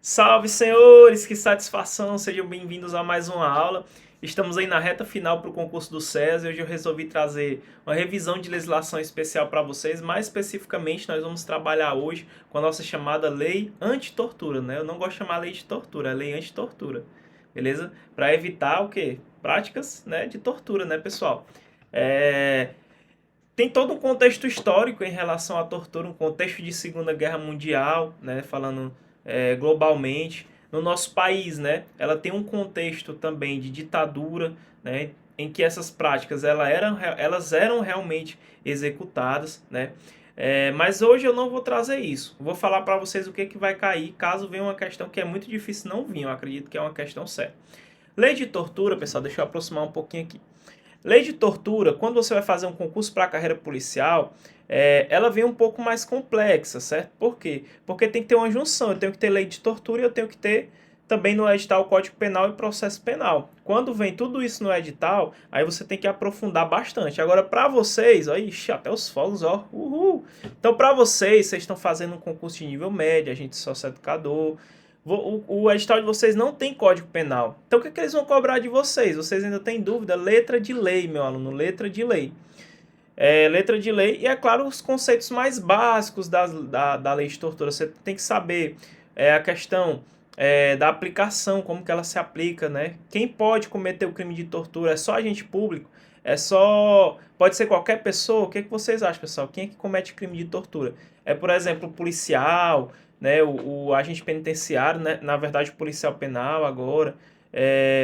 Salve, senhores! Que satisfação! Sejam bem-vindos a mais uma aula. Estamos aí na reta final para o concurso do SESI. Hoje eu resolvi trazer uma revisão de legislação especial para vocês. Mais especificamente, nós vamos trabalhar hoje com a nossa chamada Lei Antitortura, né? Eu não gosto de chamar lei de tortura, é lei antitortura, beleza? Para evitar o quê? Práticas, né, de tortura, né, pessoal? Tem todo um contexto histórico em relação à tortura, um contexto de Segunda Guerra Mundial, né, falando globalmente. No nosso país, né, ela tem um contexto também de ditadura, né, em que essas práticas elas eram realmente executadas, né. Mas hoje eu não vou trazer isso. Vou falar para vocês o que vai cair caso venha uma questão que é muito difícil não vir. Eu acredito que é uma questão séria. Lei de tortura, pessoal, deixa eu aproximar um pouquinho aqui. Lei de tortura, quando você vai fazer um concurso para a carreira policial, ela vem um pouco mais complexa, certo? Por quê? Porque tem que ter uma junção. Eu tenho que ter lei de tortura e eu tenho que ter também no edital o Código Penal e processo penal. Quando vem tudo isso no edital, aí você tem que aprofundar bastante. Agora, para vocês, ó, ixi, até os fogos, ó, uhul. Então, para vocês estão fazendo um concurso de nível médio, agente socioeducador, o edital de vocês não tem código penal. Então o que eles vão cobrar de vocês? Vocês ainda têm dúvida? Letra de lei, meu aluno, letra de lei. Letra de lei e, é claro, os conceitos mais básicos da lei de tortura. Você tem que saber a questão da aplicação, como que ela se aplica, né? Quem pode cometer o crime de tortura? É só agente público? Pode ser qualquer pessoa? O que vocês acham, pessoal? Quem é que comete crime de tortura? Por exemplo, o policial, né? O agente penitenciário, né? Na verdade, o policial penal agora.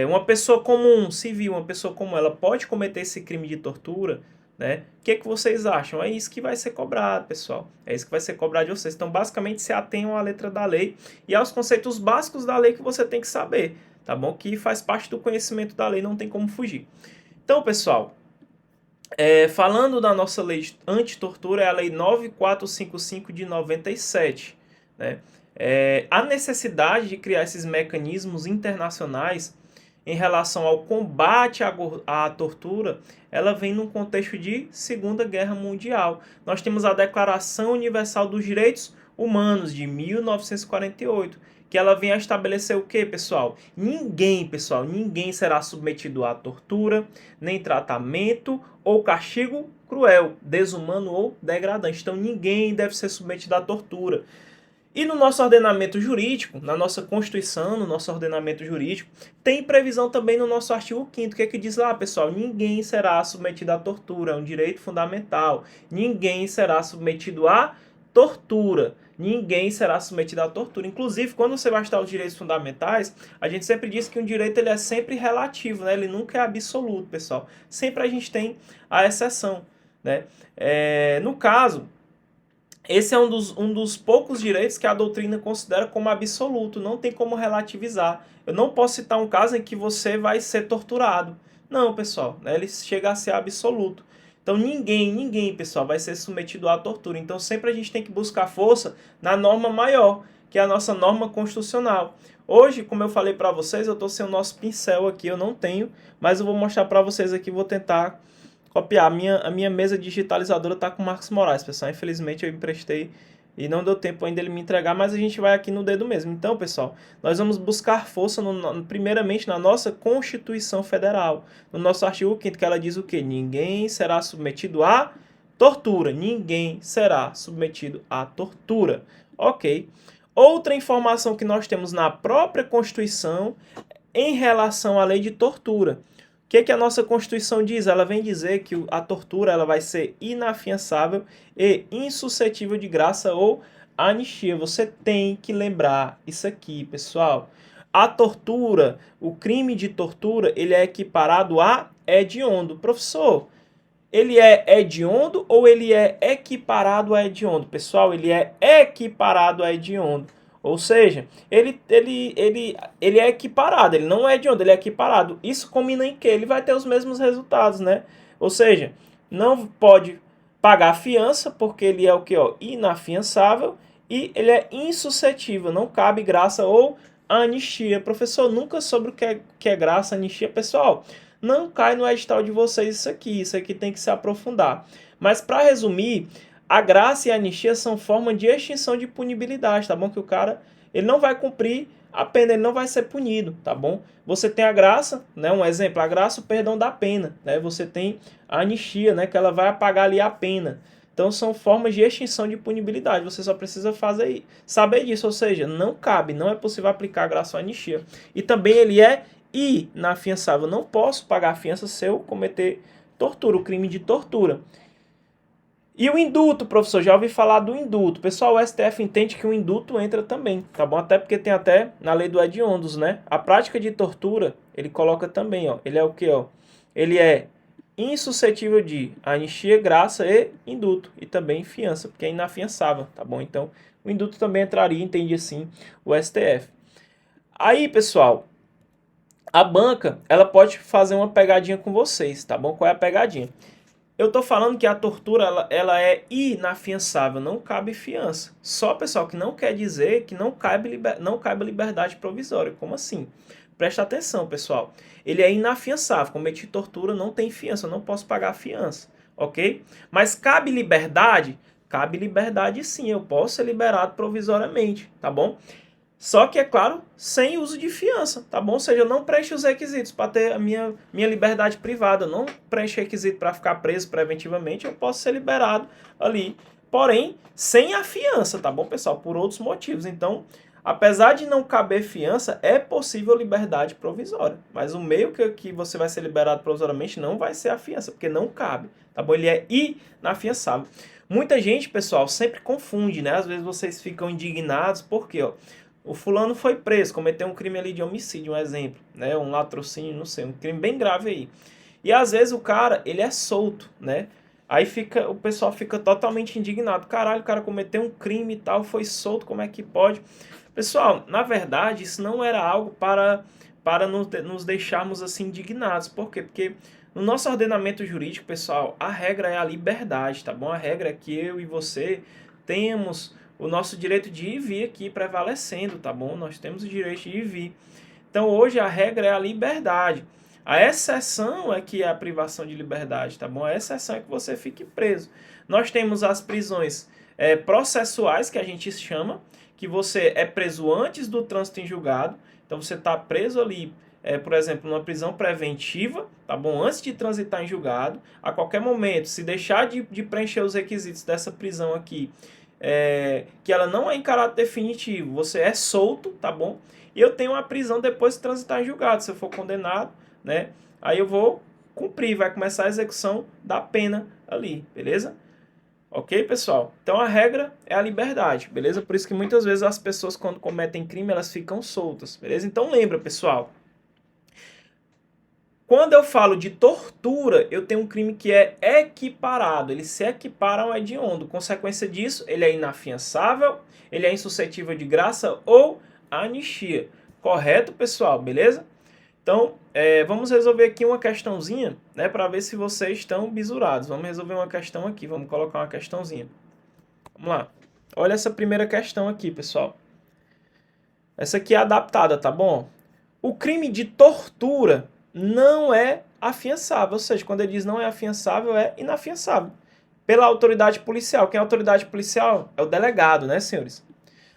Uma pessoa comum, civil, uma pessoa comum, ela pode cometer esse crime de tortura, né? O que vocês acham? É isso que vai ser cobrado, pessoal. É isso que vai ser cobrado de vocês. Então, basicamente, se atenham à letra da lei e aos conceitos básicos da lei que você tem que saber, tá bom? Que faz parte do conhecimento da lei, não tem como fugir. Então, pessoal, falando da nossa lei anti-tortura, é a lei 9455 de 97, né? A necessidade de criar esses mecanismos internacionais em relação ao combate à tortura, ela vem num contexto de Segunda Guerra Mundial. Nós temos a Declaração Universal dos Direitos Humanos de 1948, que ela vem a estabelecer o quê, pessoal? Pessoal, ninguém será submetido à tortura, nem tratamento ou castigo cruel, desumano ou degradante. Então, ninguém deve ser submetido à tortura. E no nosso ordenamento jurídico, na nossa Constituição, no nosso ordenamento jurídico, tem previsão também no nosso artigo 5º, que diz lá, pessoal, ninguém será submetido à tortura, é um direito fundamental. Ninguém será submetido à tortura. Ninguém será submetido à tortura. Inclusive, quando você vai estudar os direitos fundamentais, a gente sempre diz que um direito ele é sempre relativo, né? Ele nunca é absoluto, pessoal. Sempre a gente tem a exceção, né? No caso, esse é um dos poucos direitos que a doutrina considera como absoluto, não tem como relativizar. Eu não posso citar um caso em que você vai ser torturado. Não, pessoal, né, ele chega a ser absoluto. Então ninguém, pessoal, vai ser submetido à tortura. Então sempre a gente tem que buscar força na norma maior, que é a nossa norma constitucional. Hoje, como eu falei para vocês, eu estou sem o nosso pincel aqui, eu não tenho, mas eu vou mostrar para vocês aqui, vou tentar copiar. A minha mesa digitalizadora está com o Marcos Moraes, pessoal. Infelizmente eu emprestei e não deu tempo ainda ele me entregar, mas a gente vai aqui no dedo mesmo. Então, pessoal, nós vamos buscar força primeiramente na nossa Constituição Federal, no nosso artigo 5º, que ela diz o quê? Ninguém será submetido à tortura. Ninguém será submetido à tortura. Ok. Outra informação que nós temos na própria Constituição em relação à lei de tortura. O que a nossa Constituição diz? Ela vem dizer que a tortura ela vai ser inafiançável e insuscetível de graça ou anistia. Você tem que lembrar isso aqui, pessoal. A tortura, o crime de tortura, ele é equiparado a hediondo. Professor, ele é hediondo ou ele é equiparado a hediondo? Pessoal, ele é equiparado a hediondo. Ou seja, ele é equiparado, ele não é hediondo, ele é equiparado. Isso combina em que ele vai ter os mesmos resultados, né? Ou seja, não pode pagar fiança, porque ele é o que? Inafiançável, e ele é insuscetível, não cabe graça ou anistia. Professor, nunca sobre o que é graça, anistia, pessoal. Não cai no edital de vocês isso aqui tem que se aprofundar. Mas para resumir, a graça e a anistia são formas de extinção de punibilidade, tá bom? Que o cara ele não vai cumprir a pena, ele não vai ser punido, tá bom? Você tem a graça, né? Um exemplo, a graça, o perdão da pena, né? Você tem a anistia, né? Que ela vai apagar ali a pena. Então são formas de extinção de punibilidade. Você só precisa saber disso, ou seja, não cabe, não é possível aplicar a graça ou anistia. E também ele é inafiançável. Não posso pagar a fiança se eu cometer tortura, o crime de tortura. E o indulto, professor, já ouvi falar do indulto. Pessoal, o STF entende que o indulto entra também, tá bom? Até porque tem até na lei do hediondos, né? A prática de tortura, ele coloca também, ó. Ele é o quê, ó? Ele é insuscetível de anistia, graça e indulto. E também fiança, porque é inafiançável, tá bom? Então, o indulto também entraria, entende assim, o STF. Aí, pessoal, a banca, ela pode fazer uma pegadinha com vocês, tá bom? Qual é a pegadinha? Eu tô falando que a tortura ela é inafiançável, não cabe fiança. Só, pessoal, que não quer dizer que não cabe liberdade provisória. Como assim? Presta atenção, pessoal. Ele é inafiançável. Cometi tortura, não tem fiança, eu não posso pagar a fiança, ok? Mas cabe liberdade? Cabe liberdade sim, eu posso ser liberado provisoriamente, tá bom? Só que, é claro, sem uso de fiança, tá bom? Ou seja, eu não preencho os requisitos para ter a minha liberdade privada. Eu não preencho requisito para ficar preso preventivamente, eu posso ser liberado ali. Porém, sem a fiança, tá bom, pessoal? Por outros motivos. Então, apesar de não caber fiança, é possível liberdade provisória. Mas o meio que você vai ser liberado provisoriamente não vai ser a fiança, porque não cabe, tá bom? Ele é inafiançável. Muita gente, pessoal, sempre confunde, né? Às vezes vocês ficam indignados, porque, ó, o fulano foi preso, cometeu um crime ali de homicídio, um exemplo, né? Um latrocínio, não sei, um crime bem grave aí. E às vezes o cara, ele é solto, né? Aí o pessoal fica totalmente indignado. Caralho, o cara cometeu um crime e tal, foi solto, como é que pode? Pessoal, na verdade, isso não era algo para nos deixarmos assim indignados. Por quê? Porque no nosso ordenamento jurídico, pessoal, a regra é a liberdade, tá bom? A regra é que eu e você temos o nosso direito de ir e vir aqui prevalecendo, tá bom? Nós temos o direito de ir e vir. Então, hoje a regra é a liberdade. A exceção é que é a privação de liberdade, tá bom? A exceção é que você fique preso. Nós temos as prisões processuais, que a gente chama, que você é preso antes do trânsito em julgado. Então, você está preso ali, por exemplo, numa prisão preventiva, tá bom? Antes de transitar em julgado. A qualquer momento, se deixar de preencher os requisitos dessa prisão aqui, que ela não é em caráter definitivo, você é solto, tá bom? E eu tenho uma prisão depois de transitar em julgado, se eu for condenado, né? Aí eu vou cumprir, vai começar a execução da pena ali, beleza? Ok, pessoal? Então a regra é a liberdade, beleza? Por isso que muitas vezes as pessoas, quando cometem crime, elas ficam soltas, beleza? Então lembra, pessoal, quando eu falo de tortura, eu tenho um crime que é equiparado. Ele se equipara ao hediondo. Consequência disso, ele é inafiançável, ele é insuscetível de graça ou anistia. Correto, pessoal? Beleza? Então, vamos resolver aqui uma questãozinha, né, para ver se vocês estão bisurados. Vamos resolver uma questão aqui. Vamos colocar uma questãozinha. Vamos lá. Olha essa primeira questão aqui, pessoal. Essa aqui é adaptada, tá bom? O crime de tortura não é afiançável, ou seja, quando ele diz não é afiançável, é inafiançável. Pela autoridade policial. Quem é a autoridade policial? É o delegado, né, senhores?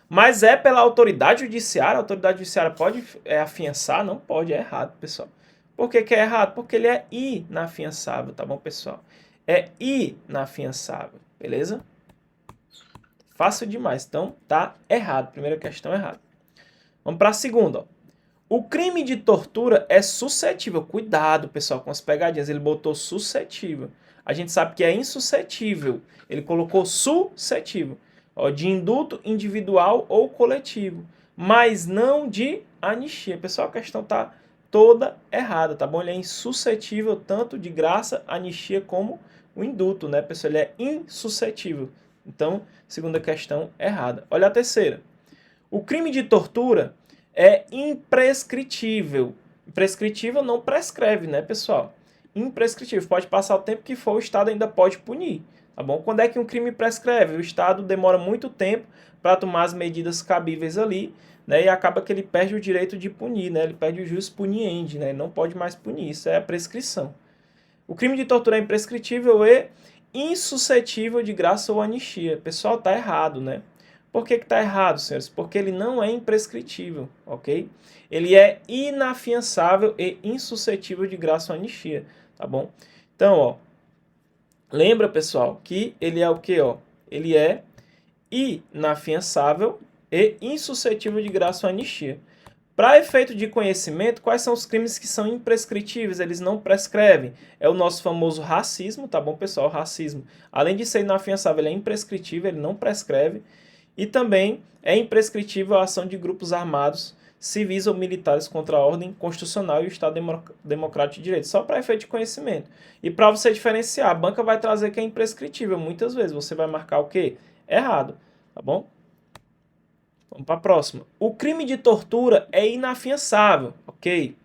Mas é pela autoridade judiciária. A autoridade judiciária pode afiançar? Não pode, é errado, pessoal. Por que é errado? Porque ele é inafiançável, tá bom, pessoal? É inafiançável, beleza? Fácil demais, então tá errado. Primeira questão errada. Vamos para a segunda, ó. O crime de tortura é suscetível. Cuidado, pessoal, com as pegadinhas. Ele botou suscetível. A gente sabe que é insuscetível. Ele colocou suscetível. Ó, de indulto individual ou coletivo. Mas não de anistia. Pessoal, a questão está toda errada, tá bom? Ele é insuscetível tanto de graça, anistia, como o indulto, né, pessoal? Ele é insuscetível. Então, segunda questão errada. Olha a terceira. O crime de tortura é imprescritível. Imprescritível não prescreve, né, pessoal? Imprescritível. Pode passar o tempo que for, o Estado ainda pode punir, tá bom? Quando é que um crime prescreve? O Estado demora muito tempo para tomar as medidas cabíveis ali, né? E acaba que ele perde o direito de punir, né? Ele perde o jus puniendi, né? Ele não pode mais punir. Isso é a prescrição. O crime de tortura é imprescritível e insuscetível de graça ou anistia. Pessoal, tá errado, né? Por que está errado, senhores? Porque ele não é imprescritível, ok? Ele é inafiançável e insuscetível de graça ou anistia, tá bom? Então, ó, lembra, pessoal, que ele é o quê, ó? Ele é inafiançável e insuscetível de graça ou anistia. Para efeito de conhecimento, quais são os crimes que são imprescritíveis? Eles não prescrevem. É o nosso famoso racismo, tá bom, pessoal? Racismo, além de ser inafiançável, ele é imprescritível, ele não prescreve. E também é imprescritível a ação de grupos armados, civis ou militares contra a ordem constitucional e o Estado Democrático de Direito. Só para efeito de conhecimento. E para você diferenciar, a banca vai trazer que é imprescritível. Muitas vezes você vai marcar o quê? Errado, tá bom? Vamos para a próxima. O crime de tortura é inafiançável, ok?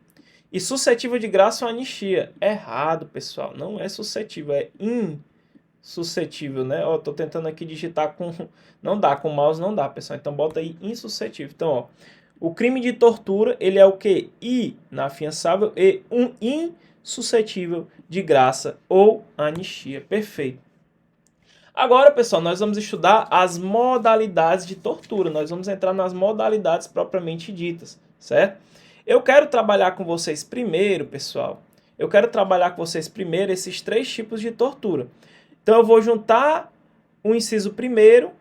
E suscetível de graça ou anistia. Errado, pessoal. Não é suscetível, é insuscetível, né? Ó, tô tentando aqui digitar com... Não dá, com o mouse não dá, pessoal. Então bota aí insuscetível. Então, ó, o crime de tortura, ele é o quê? Inafiançável e insuscetível de graça ou anistia. Perfeito. Agora, pessoal, nós vamos estudar as modalidades de tortura. Nós vamos entrar nas modalidades propriamente ditas, certo? Eu quero trabalhar com vocês primeiro, pessoal. Eu quero trabalhar com vocês primeiro esses 3 tipos de tortura. Então, eu vou juntar o inciso primeiro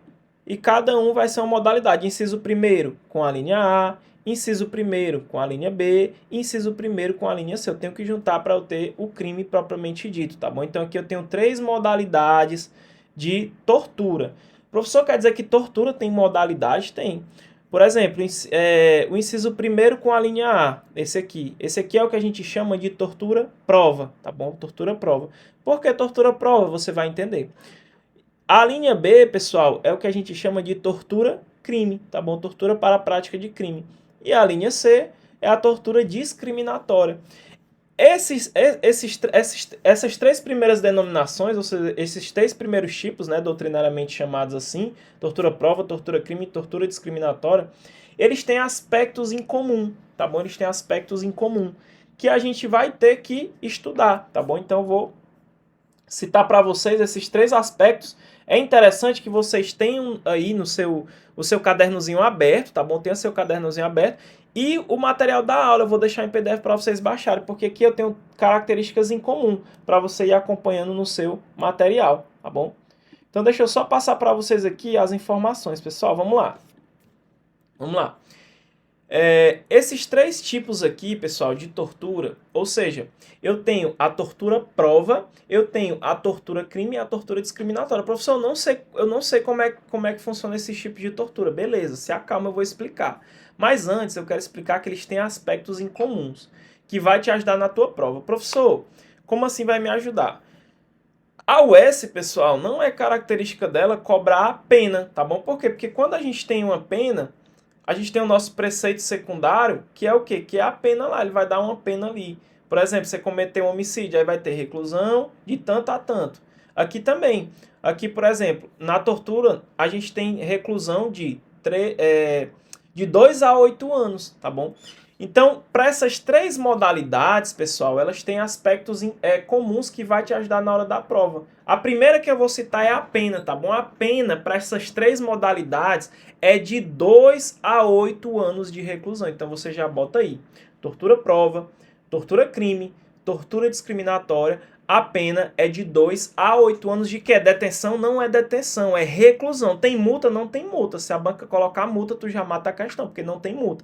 e cada um vai ser uma modalidade. Inciso primeiro com a linha A, inciso primeiro com a linha B, inciso primeiro com a linha C. Eu tenho que juntar para eu ter o crime propriamente dito, tá bom? Então, aqui eu tenho 3 modalidades de tortura. Professor, quer dizer que tortura tem modalidade? Tem. Por exemplo, o inciso primeiro com a linha A, esse aqui. Esse aqui é o que a gente chama de tortura prova, tá bom? Tortura prova. Por que tortura prova? Você vai entender. A linha B, pessoal, é o que a gente chama de tortura crime, tá bom? Tortura para a prática de crime. E a linha C é a tortura discriminatória. Essas 3 primeiras denominações, ou seja, esses 3 primeiros tipos, né, doutrinariamente chamados assim, tortura prova, tortura crime e tortura discriminatória, eles têm aspectos em comum, tá bom? Eles têm aspectos em comum que a gente vai ter que estudar, tá bom? Então eu vou citar para vocês esses 3 aspectos. É interessante que vocês tenham aí no o seu cadernozinho aberto, tá bom? Tenha seu cadernozinho aberto. E o material da aula eu vou deixar em PDF para vocês baixarem, porque aqui eu tenho características em comum para você ir acompanhando no seu material, tá bom? Então deixa eu só passar para vocês aqui as informações, pessoal. Vamos lá. Vamos lá. Esses 3 tipos aqui, pessoal, de tortura, ou seja, eu tenho a tortura prova, eu tenho a tortura crime e a tortura discriminatória. Professor, eu não sei como é que funciona esse tipo de tortura. Beleza, se acalma, eu vou explicar. Mas antes eu quero explicar que eles têm aspectos em comuns, que vai te ajudar na tua prova. Professor, como assim vai me ajudar? A UES, pessoal, não é característica dela cobrar a pena, tá bom? Por quê? Porque quando a gente tem uma pena, a gente tem o nosso preceito secundário, que é o quê? Que é a pena lá, ele vai dar uma pena ali. Por exemplo, você cometeu um homicídio, aí vai ter reclusão de tanto a tanto. Aqui também. Aqui, por exemplo, na tortura, a gente tem reclusão de 2 a 8 anos, tá bom? Então, para essas 3 modalidades, pessoal, elas têm aspectos comuns que vai te ajudar na hora da prova. A primeira que eu vou citar é a pena, tá bom? A pena para essas 3 modalidades é de 2 a 8 anos de reclusão. Então, você já bota aí. Tortura prova, tortura crime, tortura discriminatória. A pena é de 2 a 8 anos de quê? Detenção não é detenção, é reclusão. Tem multa? Não tem multa. Se a banca colocar multa, tu já mata a questão, porque não tem multa.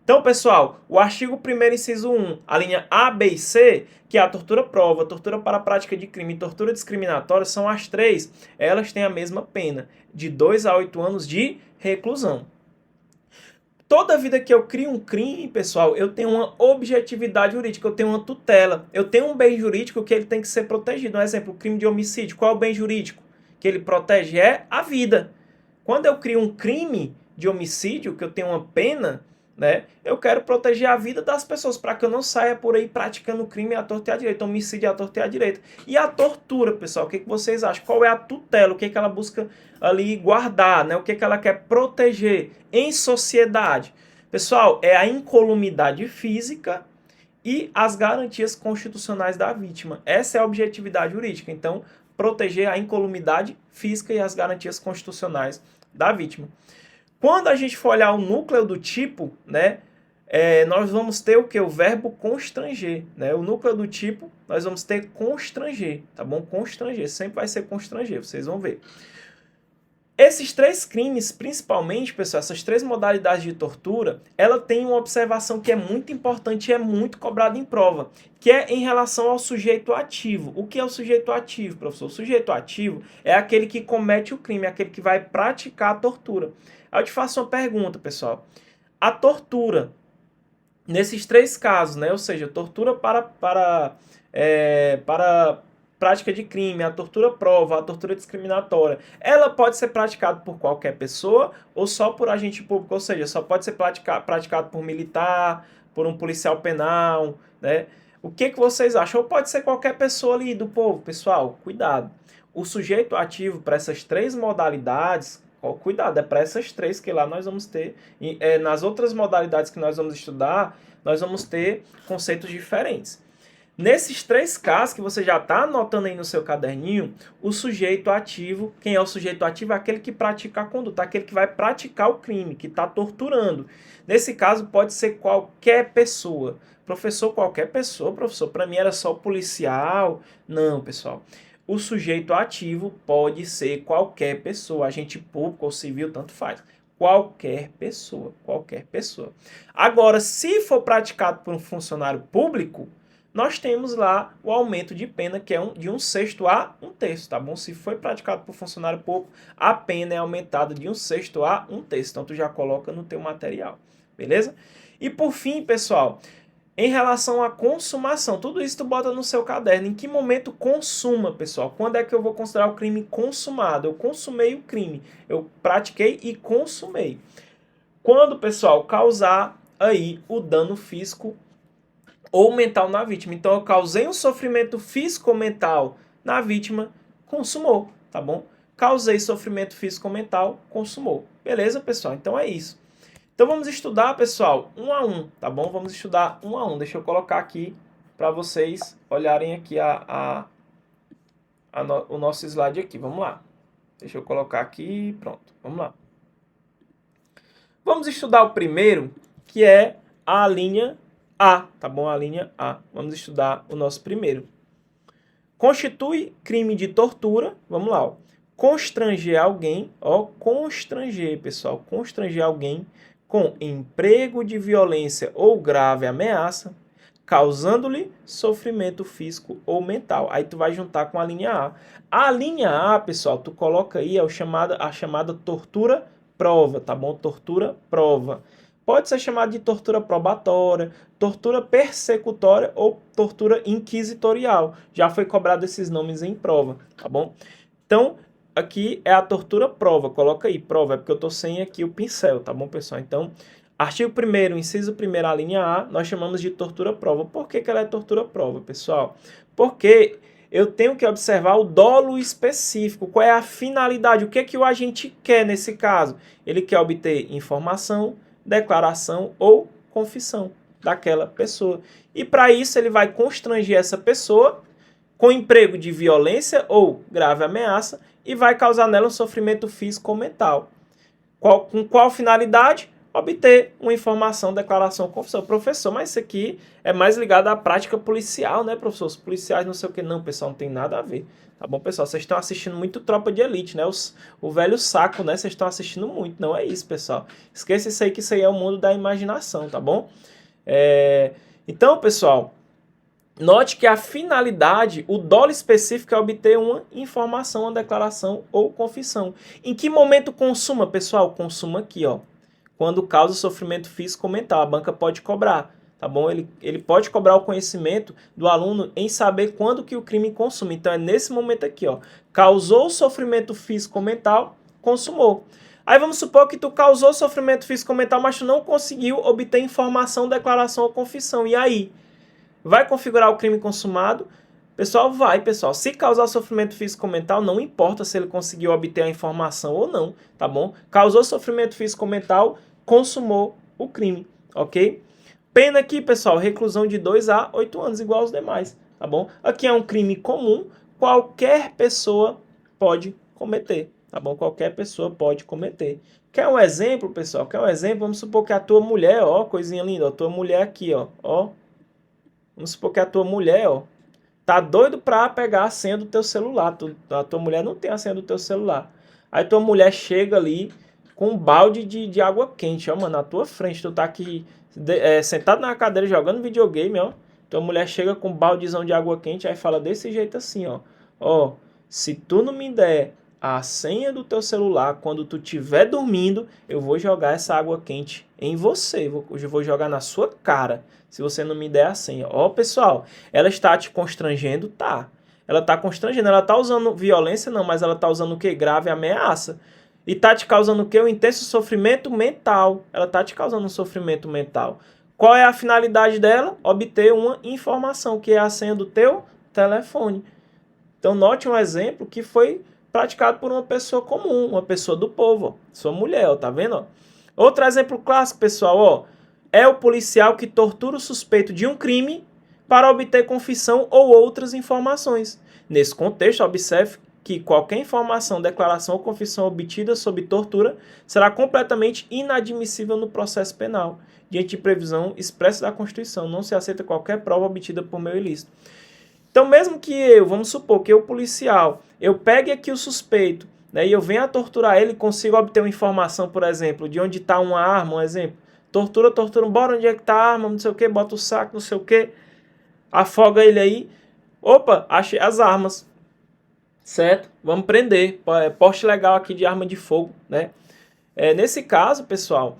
Então, pessoal, o artigo 1º, inciso 1, a linha A, B e C, que é a tortura prova, tortura para a prática de crime e tortura discriminatória, são as 3. Elas têm a mesma pena, de 2 a 8 anos de reclusão. Toda vida que eu crio um crime, pessoal, eu tenho uma objetividade jurídica, eu tenho uma tutela. Eu tenho um bem jurídico que ele tem que ser protegido. Um exemplo, o crime de homicídio. Qual é o bem jurídico que ele protege? É a vida. Quando eu crio um crime de homicídio, que eu tenho uma pena, né, eu quero proteger a vida das pessoas para que eu não saia por aí praticando crime à torta e à direita, homicídio à torta e à direita. E a tortura, pessoal, o que vocês acham? Qual é a tutela? O que ela busca ali guardar, né? O que ela quer proteger em sociedade? Pessoal, é a incolumidade física e as garantias constitucionais da vítima. Essa é a objetividade jurídica. Então, proteger a incolumidade física e as garantias constitucionais da vítima. Quando a gente for olhar o núcleo do tipo, né, nós vamos ter o que? O verbo constranger, né? O núcleo do tipo, nós vamos ter constranger, tá bom? Constranger, sempre vai ser constranger, vocês vão ver. Esses três crimes, principalmente, pessoal, essas três modalidades de tortura, ela tem uma observação que é muito importante e é muito cobrada em prova, que é em relação ao sujeito ativo. O que é o sujeito ativo, professor? O sujeito ativo é aquele que comete o crime, é aquele que vai praticar a tortura. Aí eu te faço uma pergunta, pessoal. A tortura, nesses três casos, né? Ou seja, tortura para prática de crime, a tortura prova, a tortura discriminatória, ela pode ser praticada por qualquer pessoa ou só por agente público, ou seja, só pode ser praticado por militar, por um policial penal, né? O que vocês acham? Ou pode ser qualquer pessoa ali do povo. Pessoal, cuidado. O sujeito ativo para essas três modalidades, cuidado, é para essas três que lá nós vamos ter. E, nas outras modalidades que nós vamos estudar, nós vamos ter conceitos diferentes. Nesses três casos que você já está anotando aí no seu caderninho, o sujeito ativo, quem é o sujeito ativo? É aquele que pratica a conduta, aquele que vai praticar o crime, que está torturando. Nesse caso, pode ser qualquer pessoa. Professor, qualquer pessoa, professor, para mim era só policial. Não, pessoal. O sujeito ativo pode ser qualquer pessoa, agente público ou civil, tanto faz. Qualquer pessoa, qualquer pessoa. Agora, se for praticado por um funcionário público, nós temos lá o aumento de pena, que é de 1/6 a 1/3, tá bom? Se foi praticado por funcionário público, a pena é aumentada de 1/6 a 1/3. Então, tu já coloca no teu material, beleza? E por fim, pessoal, em relação à consumação, tudo isso tu bota no seu caderno. Em que momento consuma, pessoal? Quando é que eu vou considerar o crime consumado? Eu consumei o crime, eu pratiquei e consumei. Quando, pessoal, causar aí o dano físico ou mental na vítima. Então, eu causei um sofrimento físico ou mental na vítima, consumou, tá bom? Causei sofrimento físico ou mental, consumou. Beleza, pessoal? Então, é isso. Então, vamos estudar, pessoal, um a um, tá bom? Vamos estudar um a um. Deixa eu colocar aqui para vocês olharem aqui o nosso slide aqui. Vamos lá. Deixa eu colocar aqui, pronto. Vamos lá. Vamos estudar o primeiro, que é a linha A, tá bom? A linha A. Vamos estudar o nosso primeiro. Constitui crime de tortura. Vamos lá, ó. Constranger alguém, ó, constranger, pessoal, constranger alguém com emprego de violência ou grave ameaça, causando-lhe sofrimento físico ou mental. Aí tu vai juntar com a linha A. A linha A, pessoal, tu coloca aí a chamada tortura prova, tá bom? Tortura prova. Pode ser chamada de tortura probatória, tortura persecutória ou tortura inquisitorial. Já foi cobrado esses nomes em prova, tá bom? Então, aqui é a tortura prova. Coloca aí, prova, é porque eu tô sem aqui o pincel, tá bom, pessoal? Então, artigo 1º, inciso 1º, a linha A, nós chamamos de tortura prova. Por que ela é tortura prova, pessoal? Porque eu tenho que observar o dolo específico. Qual é a finalidade? O que é que o agente quer nesse caso? Ele quer obter informação, declaração ou confissão daquela pessoa. E para isso ele vai constranger essa pessoa com emprego de violência ou grave ameaça e vai causar nela um sofrimento físico ou mental. Com qual finalidade? Obter uma informação, declaração, confissão. Professor, mas isso aqui é mais ligado à prática policial, né, professor? Os policiais não sei o que. Não, pessoal, não tem nada a ver. Tá bom, pessoal? Vocês estão assistindo muito Tropa de Elite, né? O velho saco, né? Vocês estão assistindo muito. Não é isso, pessoal. Esqueça isso aí, que isso aí é o mundo da imaginação, tá bom? Então, pessoal, note que a finalidade, o dolo específico é obter uma informação, uma declaração ou confissão. Em que momento consuma, pessoal? Consuma aqui, ó. Quando causa sofrimento físico ou mental. A banca pode cobrar, tá bom? Ele pode cobrar o conhecimento do aluno em saber quando que o crime consome. Então, é nesse momento aqui, ó. Causou sofrimento físico ou mental, consumou. Aí vamos supor que tu causou sofrimento físico ou mental, mas tu não conseguiu obter informação, declaração ou confissão. E aí? Vai configurar o crime consumado? Pessoal, vai, pessoal. Se causar sofrimento físico ou mental, não importa se ele conseguiu obter a informação ou não, tá bom? Causou sofrimento físico ou mental, consumou o crime, ok? Pena aqui, pessoal, reclusão de 2 a 8 anos, igual aos demais, tá bom? Aqui é um crime comum, qualquer pessoa pode cometer, tá tá bom? Qualquer pessoa pode cometer. Quer um exemplo, pessoal? Quer um exemplo? Vamos supor que a tua mulher, ó, coisinha linda, ó, tua mulher aqui, ó. Vamos supor que a tua mulher, ó, tá doido pra pegar a senha do teu celular. A tua mulher não tem a senha do teu celular. Aí tua mulher chega ali com um balde de água quente, ó, mano, na tua frente. Tu tá aqui sentado na cadeira jogando videogame, ó. Tua mulher chega com um baldezão de água quente, aí fala desse jeito assim, ó. Ó, se tu não me der a senha do teu celular quando tu estiver dormindo, eu vou jogar essa água quente em você. Eu vou jogar na sua cara, se você não me der a senha. Ó, pessoal, ela está te constrangendo? Tá. Ela está constrangendo. Ela está usando violência? Não, mas ela está usando o quê? Grave ameaça. E está te causando o quê? Um intenso sofrimento mental. Ela está te causando um sofrimento mental. Qual é a finalidade dela? Obter uma informação, que é a senha do teu telefone. Então, note um exemplo que foi praticado por uma pessoa comum, uma pessoa do povo, ó, sua mulher, ó, tá vendo? Ó? Outro exemplo clássico, pessoal, ó, é o policial que tortura o suspeito de um crime para obter confissão ou outras informações. Nesse contexto, observe que qualquer informação, declaração ou confissão obtida sob tortura será completamente inadmissível no processo penal, diante de previsão expressa da Constituição. Não se aceita qualquer prova obtida por meio ilícito. Então, mesmo que vamos supor que o policial, eu pegue aqui o suspeito, né, e eu venha a torturar ele e consiga obter uma informação, por exemplo, de onde está uma arma, um exemplo. Tortura, bora, onde é que está a arma, não sei o que, bota o saco, não sei o que, afoga ele aí. Opa, achei as armas. Certo? Vamos prender. Porte legal aqui de arma de fogo, né? Nesse caso, pessoal,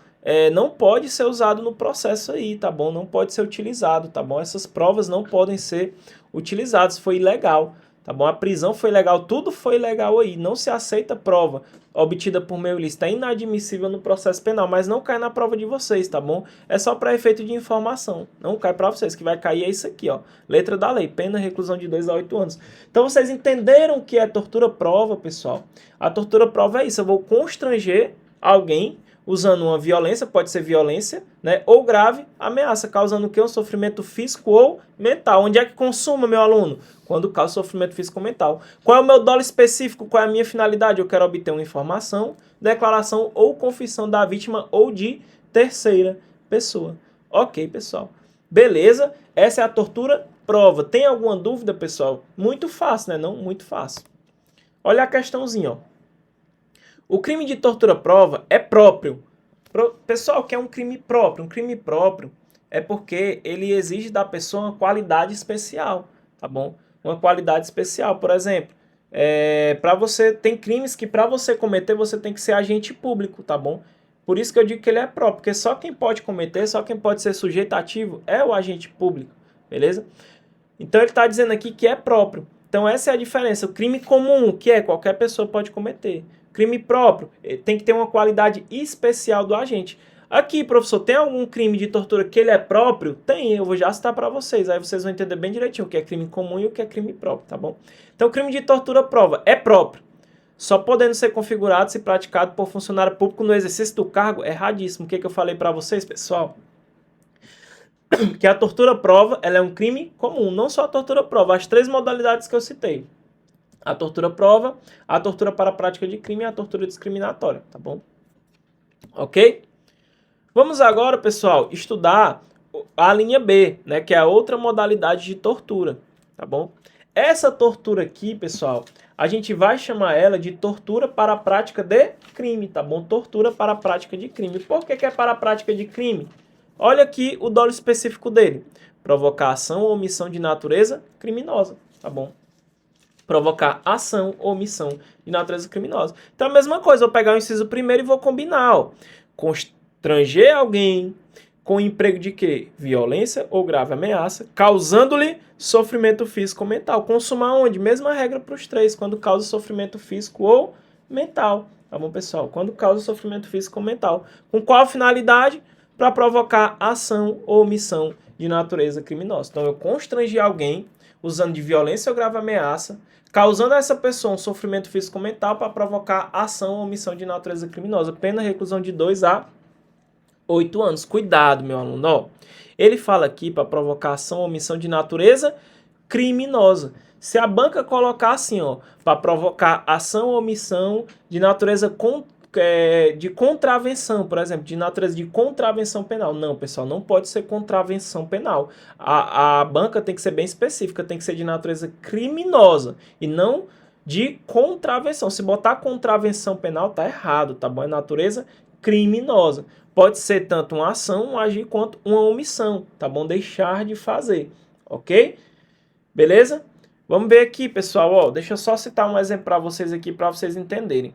não pode ser usado no processo aí, tá bom? Não pode ser utilizado, tá bom? Essas provas não podem ser utilizadas, foi ilegal, tá bom? A prisão foi legal, tudo foi legal aí. Não se aceita prova obtida por meio ilícito, é inadmissível no processo penal, mas não cai na prova de vocês, tá bom? É só para efeito de informação, não cai para vocês, que vai cair é isso aqui, ó. Letra da lei, pena reclusão de 2 a 8 anos. Então vocês entenderam o que é tortura prova, pessoal? A tortura prova é isso, eu vou constranger alguém usando uma violência, pode ser violência, né, ou grave ameaça, causando o quê? Um sofrimento físico ou mental. Onde é que consuma, meu aluno? Quando causa sofrimento físico ou mental. Qual é o meu dolo específico? Qual é a minha finalidade? Eu quero obter uma informação, declaração ou confissão da vítima ou de terceira pessoa. Ok, pessoal. Beleza? Essa é a tortura prova. Tem alguma dúvida, pessoal? Muito fácil, né? Não muito fácil. Olha a questãozinha, ó. O crime de tortura prova é próprio. Pessoal, que é um crime próprio? Um crime próprio é porque ele exige da pessoa uma qualidade especial, tá bom? Uma qualidade especial, por exemplo, tem crimes que para você cometer você tem que ser agente público, tá bom? Por isso que eu digo que ele é próprio, porque só quem pode cometer, só quem pode ser sujeito ativo é o agente público, beleza? Então ele está dizendo aqui que é próprio. Então essa é a diferença. O crime comum, que é qualquer pessoa pode cometer. Crime próprio, tem que ter uma qualidade especial do agente. Aqui, professor, tem algum crime de tortura que ele é próprio? Tem, eu vou já citar para vocês. Aí vocês vão entender bem direitinho o que é crime comum e o que é crime próprio, tá bom? Então, crime de tortura prova é próprio, só podendo ser configurado se praticado por funcionário público no exercício do cargo. Erradíssimo. O que eu falei para vocês, pessoal? Que a tortura prova, ela é um crime comum, não só a tortura prova, as 3 modalidades que eu citei. A tortura prova, a tortura para a prática de crime e a tortura discriminatória, tá bom? Ok? Vamos agora, pessoal, estudar a linha B, né, que é a outra modalidade de tortura, tá bom? Essa tortura aqui, pessoal, a gente vai chamar ela de tortura para a prática de crime, tá bom? Tortura para a prática de crime. Por que é para a prática de crime? Olha aqui o dolo específico dele. Provocar ação ou omissão de natureza criminosa, tá bom? Provocar ação ou omissão de natureza criminosa. Então, a mesma coisa, eu vou pegar o inciso primeiro e vou combinar, ó. Constranger alguém com emprego de quê? Violência ou grave ameaça, causando-lhe sofrimento físico ou mental. Consumar onde? Mesma regra para os 3, quando causa sofrimento físico ou mental. Tá bom, pessoal? Quando causa sofrimento físico ou mental. Com qual finalidade? Para provocar ação ou omissão de natureza criminosa. Então, eu constrangi alguém usando de violência ou grave ameaça, causando a essa pessoa um sofrimento físico ou mental para provocar ação ou omissão de natureza criminosa. Pena reclusão de 2 a 8 anos. Cuidado, meu aluno. Ó, ele fala aqui para provocar ação ou omissão de natureza criminosa. Se a banca colocar assim, ó, para provocar ação ou omissão de natureza de contravenção, por exemplo, de natureza de contravenção penal. Não, pessoal, não pode ser contravenção penal. A banca tem que ser bem específica, tem que ser de natureza criminosa e não de contravenção. Se botar contravenção penal, tá errado, tá bom? É natureza criminosa. Pode ser tanto uma ação, um agir, quanto uma omissão, tá bom? Deixar de fazer, ok? Beleza? Vamos ver aqui, pessoal, ó, deixa eu só citar um exemplo para vocês aqui, para vocês entenderem.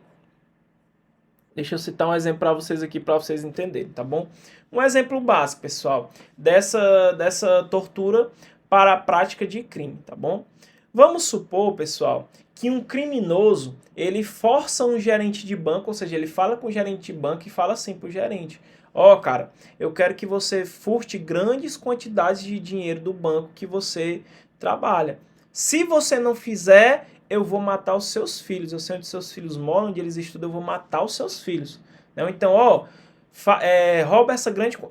Deixa eu citar um exemplo para vocês aqui, para vocês entenderem, tá bom? Um exemplo básico, pessoal, dessa tortura para a prática de crime, tá bom? Vamos supor, pessoal, que um criminoso, ele força um gerente de banco, ou seja, ele fala com o gerente de banco e fala assim pro gerente: ó, cara, eu quero que você furte grandes quantidades de dinheiro do banco que você trabalha. Se você não fizer, eu vou matar os seus filhos. Eu sei onde seus filhos moram, onde eles estudam, eu vou matar os seus filhos. Então, ó, rouba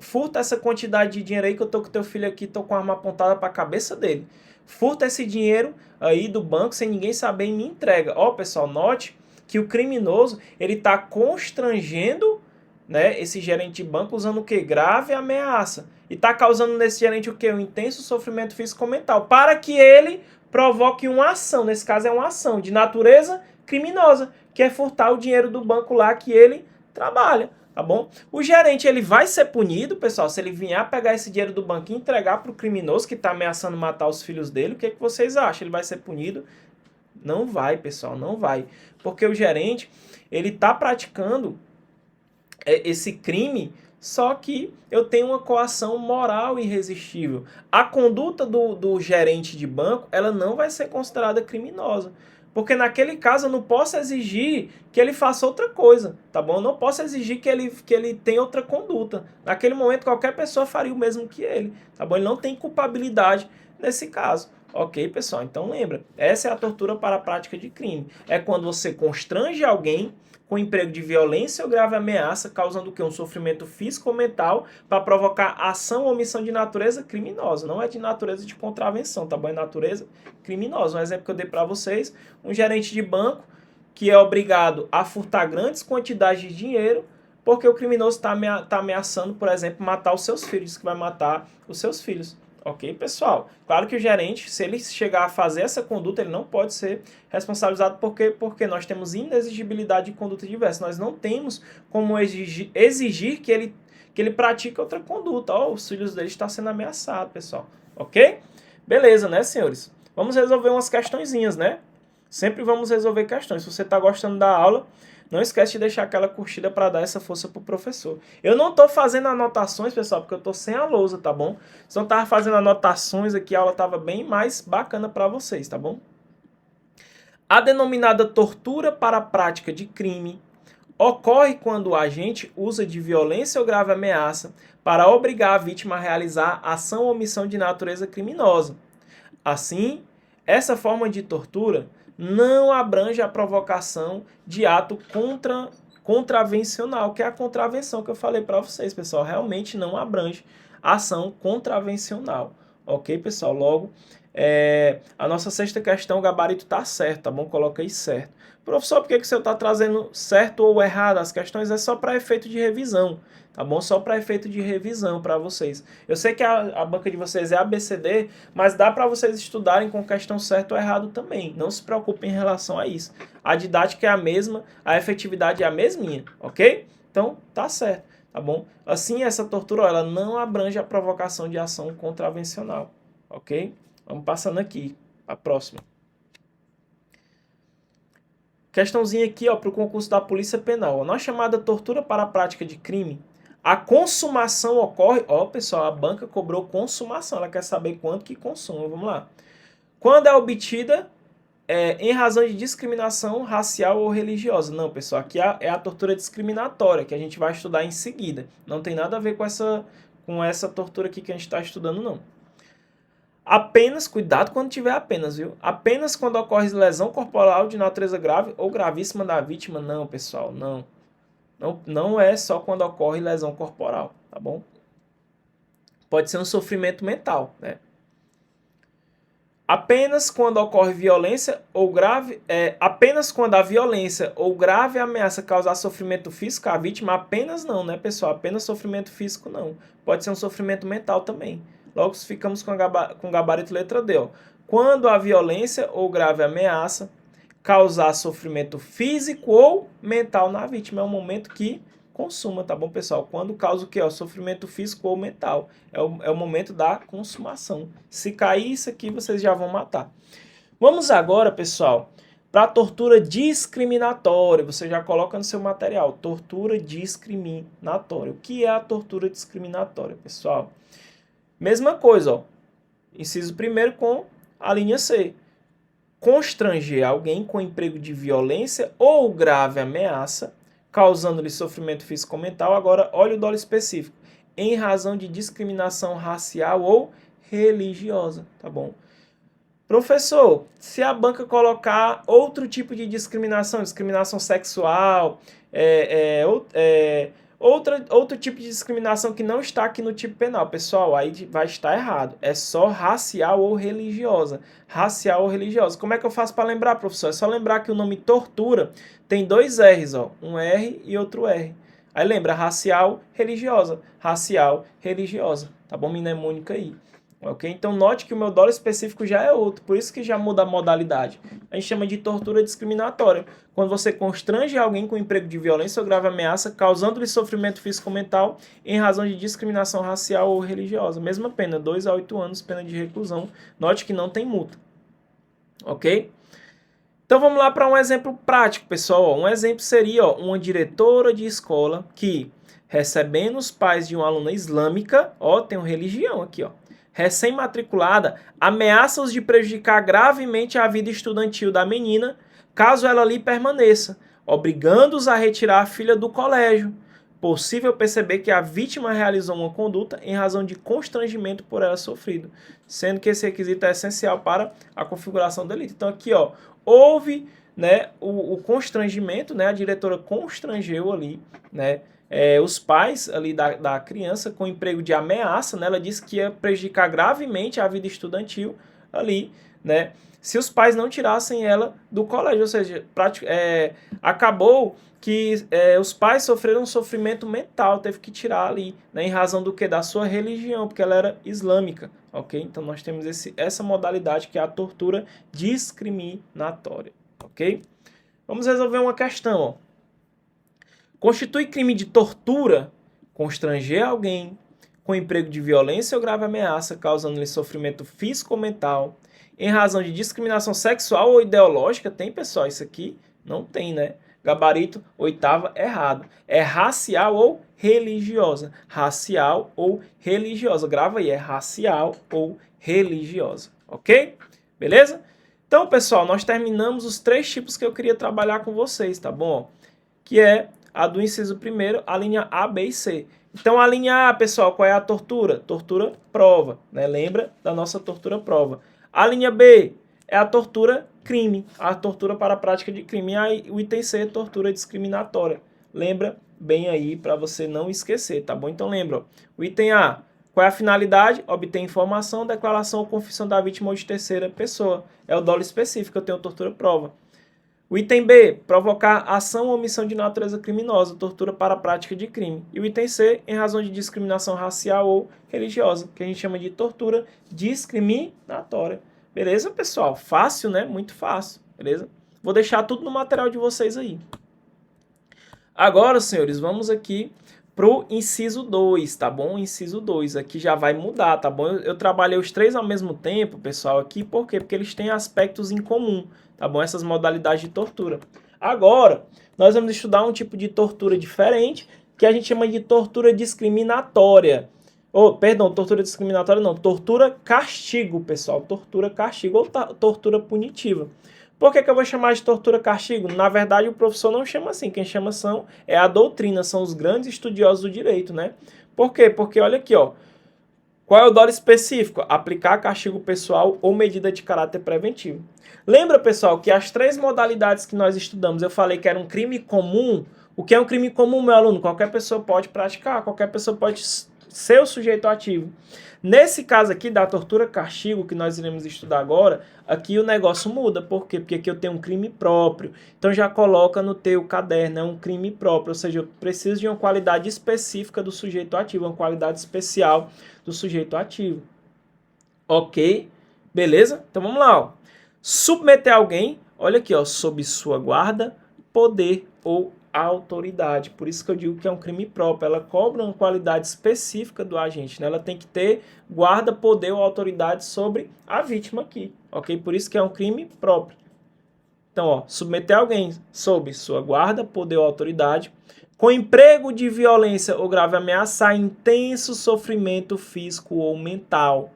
furta essa quantidade de dinheiro aí que eu tô com teu filho aqui, tô com a arma apontada para a cabeça dele. Furta esse dinheiro aí do banco sem ninguém saber e me entrega. Ó, pessoal, note que o criminoso, ele tá constrangendo, né, esse gerente de banco usando o quê? Grave ameaça. E tá causando nesse gerente o quê? Um intenso sofrimento físico-mental, para que ele provoque uma ação, nesse caso é uma ação de natureza criminosa, que é furtar o dinheiro do banco lá que ele trabalha, tá bom? O gerente, ele vai ser punido, pessoal, se ele vier pegar esse dinheiro do banco e entregar para o criminoso que está ameaçando matar os filhos dele. O que vocês acham? Ele vai ser punido? Não vai, pessoal, não vai. Porque o gerente, ele está praticando esse crime, só que eu tenho uma coação moral irresistível. A conduta do gerente de banco, ela não vai ser considerada criminosa. Porque naquele caso eu não posso exigir que ele faça outra coisa, tá bom? Eu não posso exigir que ele tenha outra conduta. Naquele momento qualquer pessoa faria o mesmo que ele, tá bom? Ele não tem culpabilidade nesse caso. Ok, pessoal? Então lembra, essa é a tortura para a prática de crime. É quando você constrange alguém com emprego de violência ou grave ameaça, causando o quê? Um sofrimento físico ou mental, para provocar ação ou omissão de natureza criminosa. Não é de natureza de contravenção, tá bom? É natureza criminosa. Um exemplo que eu dei para vocês, um gerente de banco que é obrigado a furtar grandes quantidades de dinheiro porque o criminoso está ameaçando, por exemplo, matar os seus filhos, que vai matar os seus filhos. Ok, pessoal? Claro que o gerente, se ele chegar a fazer essa conduta, ele não pode ser responsabilizado porque nós temos inexigibilidade de conduta diversa. Nós não temos como exigir que ele pratique outra conduta. Ó, os filhos dele estão sendo ameaçados, pessoal. Ok? Beleza, né, senhores? Vamos resolver umas questõezinhas, né? Sempre vamos resolver questões. Se você está gostando da aula, não esquece de deixar aquela curtida para dar essa força pro professor. Eu não estou fazendo anotações, pessoal, porque eu estou sem a lousa, tá bom? Se eu estava fazendo anotações aqui, a aula estava bem mais bacana para vocês, tá bom? A denominada tortura para a prática de crime ocorre quando o agente usa de violência ou grave ameaça para obrigar a vítima a realizar ação ou omissão de natureza criminosa. Assim, essa forma de tortura não abrange a provocação de ato contravencional, que é a contravenção que eu falei para vocês, pessoal. Realmente não abrange a ação contravencional. Ok, pessoal? Logo, a nossa sexta questão, o gabarito está certo, tá bom? Coloca aí certo. Professor, por que você está trazendo certo ou errado? As questões é só para efeito de revisão, tá bom? Só para efeito de revisão para vocês. Eu sei que a banca de vocês é ABCD, mas dá para vocês estudarem com questão certo ou errado também. Não se preocupem em relação a isso. A didática é a mesma, a efetividade é a mesminha, ok? Então, tá certo, tá bom? Assim, essa tortura, ela não abrange a provocação de ação contravencional, ok? Vamos passando aqui, a próxima. Questãozinha aqui, ó, para o concurso da Polícia Penal. Na chamada tortura para a prática de crime, a consumação ocorre... Ó, pessoal, a banca cobrou consumação. Ela quer saber quanto que consuma. Vamos lá. Quando é obtida em razão de discriminação racial ou religiosa. Não, pessoal, aqui é a tortura discriminatória, que a gente vai estudar em seguida. Não tem nada a ver com essa tortura aqui que a gente está estudando, não. Apenas, cuidado quando tiver apenas, viu? Apenas quando ocorre lesão corporal de natureza grave ou gravíssima da vítima. Não, pessoal, não. Não é só quando ocorre lesão corporal, tá bom? Pode ser um sofrimento mental, né? Apenas quando ocorre violência ou grave, apenas quando a violência ou grave ameaça causar sofrimento físico à vítima, apenas não, né, pessoal? Apenas sofrimento físico não. Pode ser um sofrimento mental também. Logo, ficamos com gabarito letra D, ó. Quando a violência ou grave ameaça causar sofrimento físico ou mental na vítima, é um momento que consuma, tá bom, pessoal? Quando causa o quê? O sofrimento físico ou mental. É o momento da consumação. Se cair isso aqui, vocês já vão matar. Vamos agora, pessoal, para a tortura discriminatória. Você já coloca no seu material. Tortura discriminatória. O que é a tortura discriminatória, pessoal? Mesma coisa, ó. Inciso 1º com a linha C. Constranger alguém com emprego de violência ou grave ameaça, causando-lhe sofrimento físico ou mental. Agora, olha o dolo específico. Em razão de discriminação racial ou religiosa, tá bom? Professor, se a banca colocar outro tipo de discriminação, discriminação sexual, outro tipo de discriminação que não está aqui no tipo penal, pessoal, aí vai estar errado. É só racial ou religiosa. Racial ou religiosa. Como é que eu faço para lembrar, professor? É só lembrar que o nome tortura tem 2 R's, ó, um R e outro R. Aí lembra, racial, religiosa. Racial, religiosa. Tá bom, mnemônica aí. Ok? Então note que o meu dolo específico já é outro, por isso que já muda a modalidade. A gente chama de tortura discriminatória. Quando você constrange alguém com emprego de violência ou grave ameaça, causando-lhe sofrimento físico ou mental em razão de discriminação racial ou religiosa. Mesma pena, 2 a 8 anos, pena de reclusão. Note que não tem multa. Ok? Então vamos lá para um exemplo prático, pessoal. Um exemplo seria uma diretora de escola que, recebendo os pais de uma aluna islâmica, tem uma religião aqui, recém-matriculada, ameaça-os de prejudicar gravemente a vida estudantil da menina, caso ela ali permaneça, obrigando-os a retirar a filha do colégio. Possível perceber que a vítima realizou uma conduta em razão de constrangimento por ela sofrido, sendo que esse requisito é essencial para a configuração do delito. Então aqui, houve, né, o constrangimento, né, a diretora constrangeu ali, né, os pais ali da criança com emprego de ameaça, né? Ela disse que ia prejudicar gravemente a vida estudantil ali, né? Se os pais não tirassem ela do colégio, ou seja, acabou que os pais sofreram um sofrimento mental, teve que tirar ali, né? Em razão do que? Da sua religião, porque ela era islâmica, ok? Então nós temos essa modalidade que é a tortura discriminatória, ok? Vamos resolver uma questão, ó. Constitui crime de tortura constranger alguém com emprego de violência ou grave ameaça, causando-lhe sofrimento físico ou mental, em razão de discriminação sexual ou ideológica. Tem, pessoal? Isso aqui não tem, né? Gabarito, 8º, errado. É racial ou religiosa. Racial ou religiosa. Grava aí, é racial ou religiosa. Ok? Beleza? Então, pessoal, nós terminamos os 3 tipos que eu queria trabalhar com vocês, tá bom? Que é a do inciso 1º, a linha A, B e C. Então, a linha A, pessoal, qual é a tortura? Tortura prova, né? Lembra da nossa tortura prova. A linha B é a tortura crime, a tortura para a prática de crime. E aí, o item C é tortura discriminatória. Lembra bem aí para você não esquecer, tá bom? Então, lembra, ó, o item A, qual é a finalidade? Obter informação, declaração ou confissão da vítima ou de terceira pessoa. É o dolo específico, eu tenho tortura prova. O item B, provocar ação ou omissão de natureza criminosa, tortura para a prática de crime. E o item C, em razão de discriminação racial ou religiosa, que a gente chama de tortura discriminatória. Beleza, pessoal? Fácil, né? Muito fácil, beleza? Vou deixar tudo no material de vocês aí. Agora, senhores, vamos aqui pro inciso 2, tá bom? Inciso 2, aqui já vai mudar, tá bom? Eu trabalhei os 3 ao mesmo tempo, pessoal, aqui, por quê? Porque eles têm aspectos em comum, tá bom? Essas modalidades de tortura. Agora, nós vamos estudar um tipo de tortura diferente, que a gente chama de tortura discriminatória. Tortura discriminatória não, tortura castigo, pessoal. Tortura castigo ou tortura punitiva. Por que eu vou chamar de tortura castigo? Na verdade, o professor não chama assim. Quem chama é a doutrina, são os grandes estudiosos do direito, né? Por quê? Porque olha aqui, ó. Qual é o dolo específico? Aplicar castigo pessoal ou medida de caráter preventivo. Lembra, pessoal, que as 3 modalidades que nós estudamos, eu falei que era um crime comum. O que é um crime comum, meu aluno? Qualquer pessoa pode praticar, qualquer pessoa pode seu sujeito ativo. Nesse caso aqui da tortura castigo, que nós iremos estudar agora, aqui o negócio muda. Por quê? Porque aqui eu tenho um crime próprio. Então já coloca no teu caderno, é um crime próprio. Ou seja, eu preciso de uma qualidade específica do sujeito ativo, uma qualidade especial do sujeito ativo. Ok? Beleza? Então vamos lá. Ó. Submeter alguém, olha aqui, ó, sob sua guarda, poder ou autoridade. Por isso que eu digo que é um crime próprio. Ela cobra uma qualidade específica do agente, né? Ela tem que ter guarda, poder ou autoridade sobre a vítima aqui, ok? Por isso que é um crime próprio. Então, ó, submeter alguém sob sua guarda, poder ou autoridade, com emprego de violência ou grave ameaça a intenso sofrimento físico ou mental,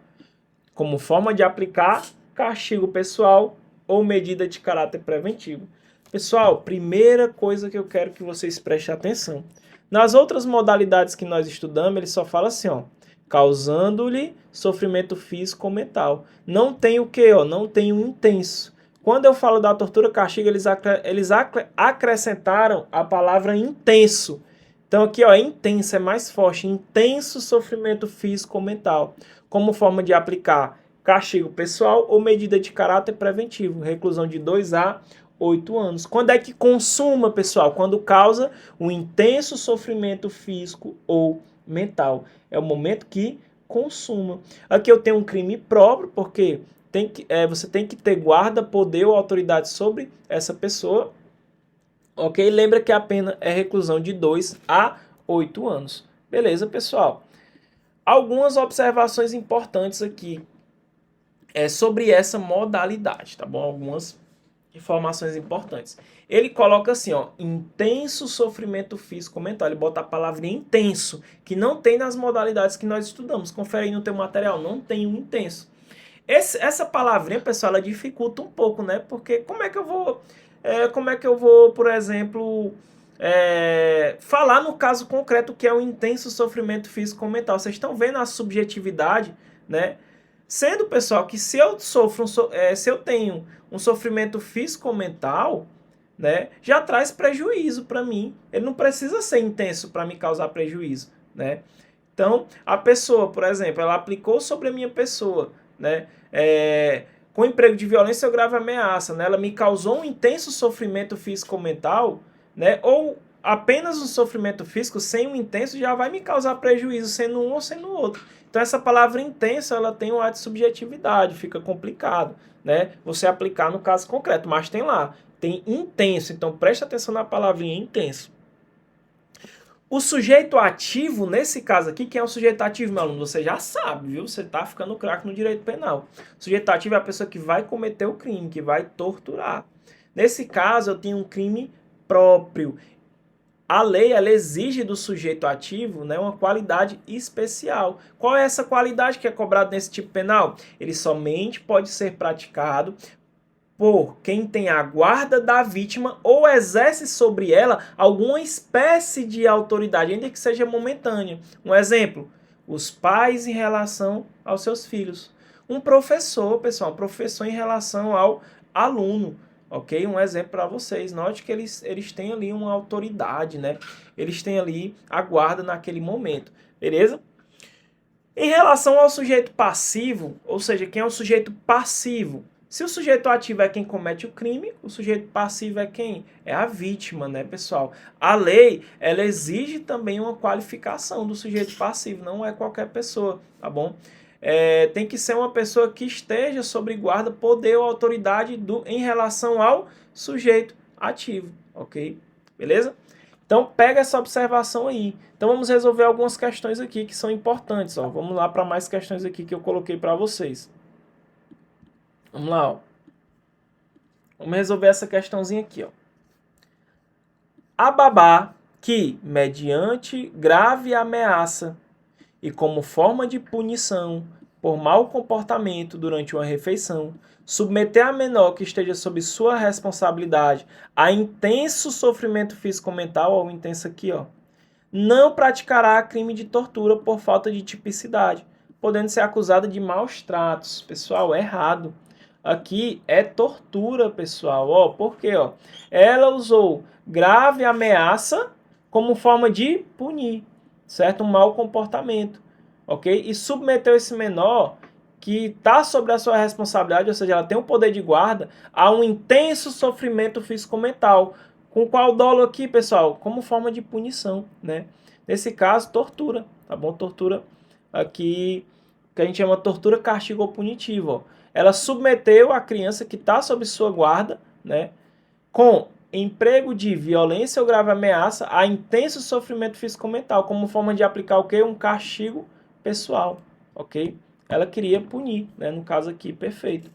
como forma de aplicar castigo pessoal ou medida de caráter preventivo. Pessoal, primeira coisa que eu quero que vocês prestem atenção. Nas outras modalidades que nós estudamos, ele só fala assim, ó, causando-lhe sofrimento físico ou mental. Não tem o quê? Ó, não tem o intenso. Quando eu falo da tortura castigo, eles acrescentaram a palavra intenso. Então aqui, ó, é intenso, é mais forte, intenso sofrimento físico ou mental, como forma de aplicar castigo pessoal ou medida de caráter preventivo, reclusão de 2 a 8 anos. Quando é que consuma, pessoal? Quando causa um intenso sofrimento físico ou mental. É o momento que consuma. Aqui eu tenho um crime próprio, porque você tem que ter guarda, poder ou autoridade sobre essa pessoa. Ok? Lembra que a pena é reclusão de 2 a 8 anos. Beleza, pessoal? Algumas observações importantes aqui sobre essa modalidade, tá bom? Algumas informações importantes. Ele coloca assim, ó, intenso sofrimento físico mental. Ele bota a palavra intenso, que não tem nas modalidades que nós estudamos. Confere aí no teu material, não tem um intenso. Essa palavrinha, pessoal, ela dificulta um pouco, né? Porque como é que eu vou, por exemplo, falar no caso concreto que é o intenso sofrimento físico mental? Vocês estão vendo a subjetividade, né? Sendo, pessoal, que se eu se eu tenho um sofrimento físico ou mental, né, já traz prejuízo para mim. Ele não precisa ser intenso para me causar prejuízo, né? Então, a pessoa, por exemplo, ela aplicou sobre a minha pessoa, né, com emprego de violência ou grave ameaça, né? Ela me causou um intenso sofrimento físico ou mental, né? Ou apenas um sofrimento físico sem um intenso já vai me causar prejuízo sendo um ou sendo outro. Então essa palavra intensa, ela tem um ar de subjetividade, fica complicado, né? Você aplicar no caso concreto, mas tem lá, tem intenso, então preste atenção na palavrinha intenso. O sujeito ativo, nesse caso aqui, quem é o sujeito ativo, meu aluno? Você já sabe, viu? Você está ficando craque no direito penal. O sujeito ativo é a pessoa que vai cometer o crime, que vai torturar. Nesse caso, eu tenho um crime próprio. A lei, ela exige do sujeito ativo, né, uma qualidade especial. Qual é essa qualidade que é cobrada nesse tipo penal? Ele somente pode ser praticado por quem tem a guarda da vítima ou exerce sobre ela alguma espécie de autoridade, ainda que seja momentânea. Um exemplo, os pais em relação aos seus filhos. Um professor, pessoal, um professor em relação ao aluno. Ok? Um exemplo para vocês. Note que eles têm ali uma autoridade, né? Eles têm ali a guarda naquele momento. Beleza? Em relação ao sujeito passivo, ou seja, quem é o sujeito passivo? Se o sujeito ativo é quem comete o crime, o sujeito passivo é quem? É a vítima, né, pessoal? A lei, ela exige também uma qualificação do sujeito passivo, não é qualquer pessoa, tá bom? Tem que ser uma pessoa que esteja sob guarda, poder ou autoridade em relação ao sujeito ativo, ok? Beleza? Então, pega essa observação aí. Então, vamos resolver algumas questões aqui que são importantes. Ó. Vamos lá para mais questões aqui que eu coloquei para vocês. Vamos lá, ó. Vamos resolver essa questãozinha aqui, ó. A babá que, mediante grave ameaça e como forma de punição por mau comportamento durante uma refeição, submeter a menor que esteja sob sua responsabilidade a intenso sofrimento físico-mental, ou intenso aqui, ó, não praticará crime de tortura por falta de tipicidade, podendo ser acusada de maus tratos. Pessoal, é errado. Aqui é tortura, pessoal. Ó, por quê? Ó? Ela usou grave ameaça como forma de punir, certo? Um mau comportamento. ok? E submeteu esse menor, que está sob a sua responsabilidade, ou seja, ela tem um poder de guarda, a um intenso sofrimento físico-mental. Com qual dolo aqui, pessoal? Como forma de punição, né? Nesse caso, tortura, tá bom? Tortura aqui, que a gente chama tortura castigo ou punitivo, ó. Ela submeteu a criança que está sob sua guarda, né, com emprego de violência ou grave ameaça a intenso sofrimento físico-mental, como forma de aplicar o quê? Um castigo pessoal, ok? Ela queria punir, né? No caso aqui, perfeito.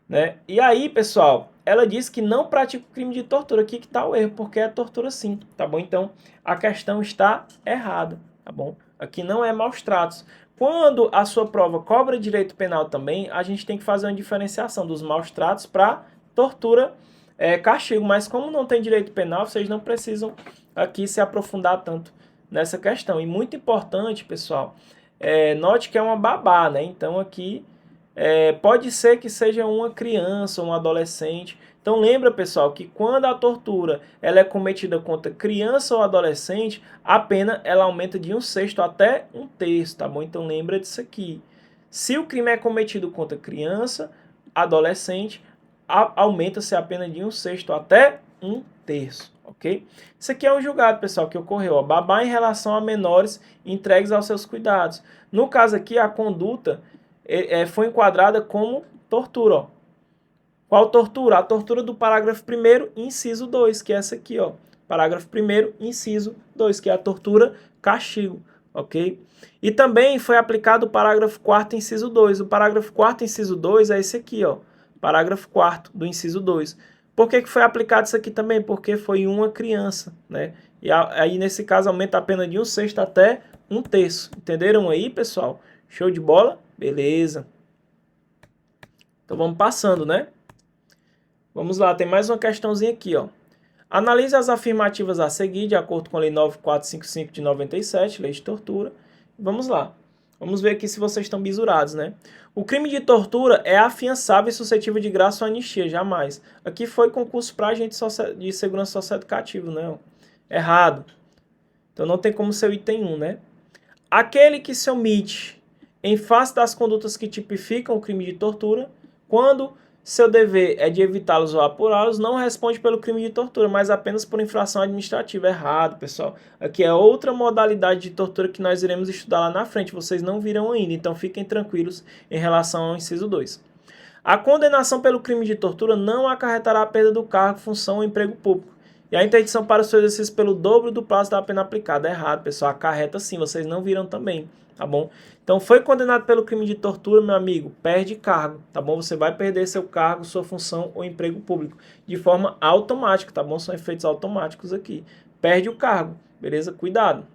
Né? E aí, pessoal, ela disse que não pratica o crime de tortura. Aqui que está o erro, porque é tortura sim, tá bom? Então, a questão está errada, tá bom? Aqui não é maus tratos. Quando a sua prova cobra direito penal também, a gente tem que fazer uma diferenciação dos maus tratos para tortura, castigo. Mas como não tem direito penal, vocês não precisam aqui se aprofundar tanto nessa questão. E muito importante, pessoal, note que é uma babá, né? Então aqui pode ser que seja uma criança, um adolescente. Então lembra, pessoal, que quando a tortura ela é cometida contra criança ou adolescente, a pena ela aumenta de 1/6 até 1/3, tá bom? Então lembra disso aqui. Se o crime é cometido contra criança, adolescente, aumenta-se a pena de 1/6 até 1/3, ok? Isso aqui é um julgado, pessoal, que ocorreu, ó, babá em relação a menores entregues aos seus cuidados. No caso aqui, a conduta foi enquadrada como tortura, ó. Qual tortura? A tortura do parágrafo 1º, inciso 2, que é essa aqui, ó. Parágrafo 1º, inciso 2, que é a tortura castigo, ok? E também foi aplicado o parágrafo 4º, inciso 2. O parágrafo 4º, inciso 2 é esse aqui, ó. Parágrafo 4º do inciso 2. Por que foi aplicado isso aqui também? Porque foi uma criança, né? E aí, nesse caso, aumenta a pena de 1/6 até 1/3. Entenderam aí, pessoal? Show de bola? Beleza. Então vamos passando, né? Vamos lá, tem mais uma questãozinha aqui, ó. Analise as afirmativas a seguir, de acordo com a Lei 9455 de 97, Lei de Tortura. Vamos lá. Vamos ver aqui se vocês estão bisurados, né? O crime de tortura é afiançável e suscetível de graça ou anistia, jamais. Aqui foi concurso para agente de segurança socioeducativa, né? Errado. Então não tem como ser o item 1, né? Aquele que se omite em face das condutas que tipificam o crime de tortura, quando seu dever é de evitá-los ou apurá-los, não responde pelo crime de tortura, mas apenas por infração administrativa. Errado, pessoal. Aqui é outra modalidade de tortura que nós iremos estudar lá na frente. Vocês não viram ainda, então fiquem tranquilos em relação ao inciso 2. A condenação pelo crime de tortura não acarretará a perda do cargo, função ou emprego público. E a interdição para o seu exercício pelo dobro do prazo da pena aplicada. Errado, pessoal. Acarreta sim, vocês não viram também, tá bom? Então, foi condenado pelo crime de tortura, meu amigo, perde cargo, tá bom? Você vai perder seu cargo, sua função ou emprego público de forma automática, tá bom? São efeitos automáticos aqui. Perde o cargo, beleza? Cuidado.